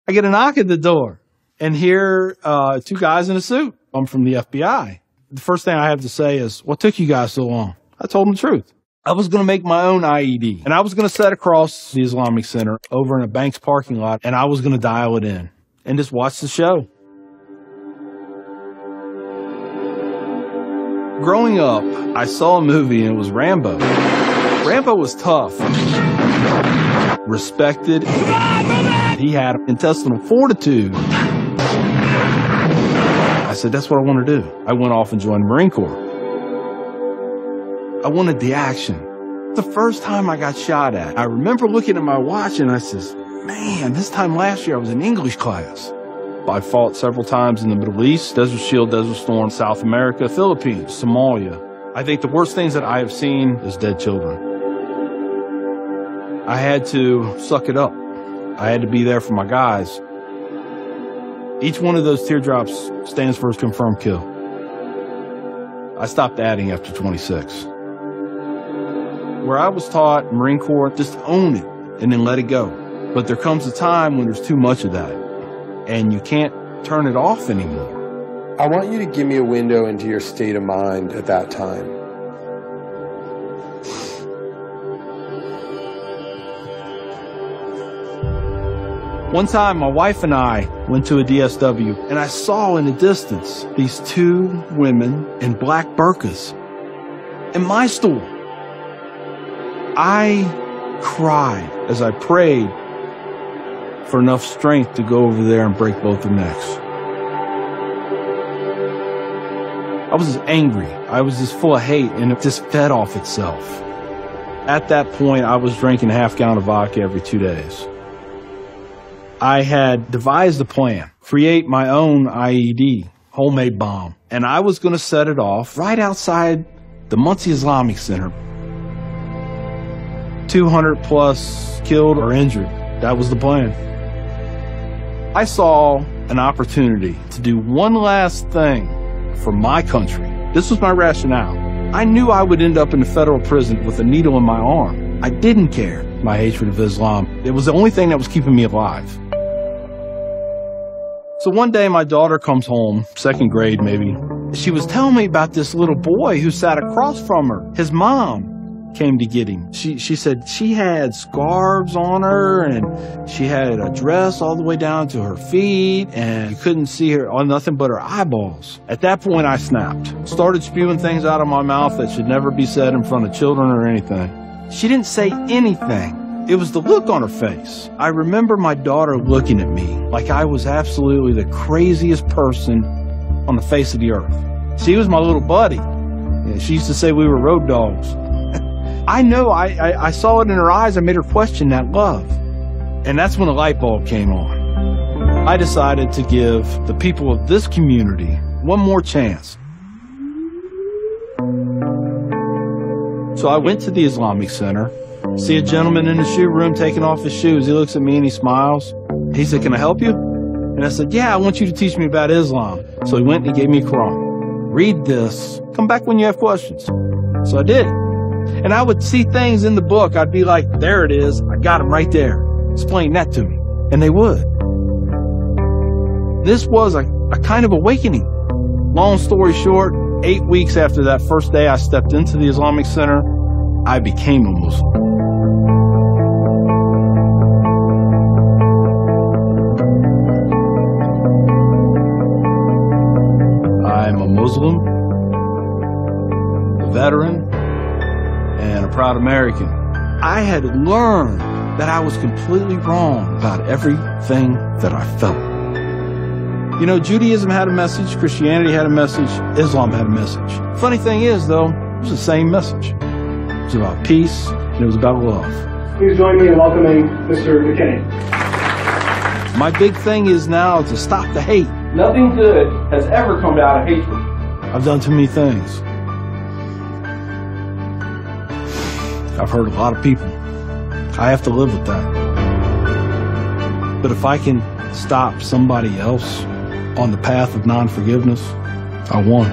I get a knock at the door, and here two guys in a suit. I'm from the FBI. The first thing I have to say is, what took you guys so long? I told them the truth. I was going to make my own IED, and I was going to set across the Islamic Center over in a bank's parking lot, and I was going to dial it in and just watch the show. Growing up, I saw a movie, and it was Rambo. Rambo was tough, respected. He had intestinal fortitude. I said, that's what I want to do. I went off and joined the Marine Corps. I wanted the action. The first time I got shot at, I remember looking at my watch and I says, man, this time last year I was in English class. I fought several times in the Middle East, Desert Shield, Desert Storm, South America, Philippines, Somalia. I think the worst things that I have seen is dead children. I had to suck it up. I had to be there for my guys. Each one of those teardrops stands for a confirmed kill. I stopped adding after 26. Where I was taught, Marine Corps, just own it and then let it go. But there comes a time when there's too much of that, and you can't turn it off anymore. I want you to give me a window into your state of mind at that time. One time, my wife and I went to a DSW, and I saw in the distance these two women in black burqas in my store. I cried as I prayed for enough strength to go over there and break both their necks. I was just angry. I was just full of hate, and it just fed off itself. At that point, I was drinking a half-gallon of vodka every 2 days. I had devised a plan, create my own IED, homemade bomb, and I was going to set it off right outside the Muncie Islamic Center. 200 plus killed or injured. That was the plan. I saw an opportunity to do one last thing for my country. This was my rationale. I knew I would end up in a federal prison with a needle in my arm. I didn't care my hatred of Islam. It was the only thing that was keeping me alive. So one day my daughter comes home, second grade maybe. She was telling me about this little boy who sat across from her. His mom came to get him. She said she had scarves on her, and she had a dress all the way down to her feet, and you couldn't see her on nothing but her eyeballs. At that point, I snapped. Started spewing things out of my mouth that should never be said in front of children or anything. She didn't say anything. It was the look on her face. I remember my daughter looking at me like I was absolutely the craziest person on the face of the earth. She was my little buddy. She used to say we were road dogs. I know I saw it in her eyes. I made her question that love. And that's when the light bulb came on. I decided to give the people of this community one more chance. So I went to the Islamic Center, see a gentleman in the shoe room taking off his shoes. He looks at me and he smiles. He said, "Can I help you?" And I said, "Yeah, I want you to teach me about Islam." So he went and he gave me a Quran. "Read this. Come back when you have questions." So I did. And I would see things in the book. I'd be like, there it is. I got them right there. Explain that to me. And they would. This was a kind of awakening. Long story short, 8 weeks after that first day I stepped into the Islamic Center, I became a Muslim. I'm a Muslim, a veteran, and a proud American. I had learned that I was completely wrong about everything that I felt. You know, Judaism had a message, Christianity had a message, Islam had a message. Funny thing is, though, it was the same message. It was about peace, and it was about love. Please join me in welcoming Mr. McKinney. My big thing is now to stop the hate. Nothing good has ever come out of hatred. I've done too many things. I've hurt a lot of people. I have to live with that. But if I can stop somebody else on the path of non-forgiveness, I won.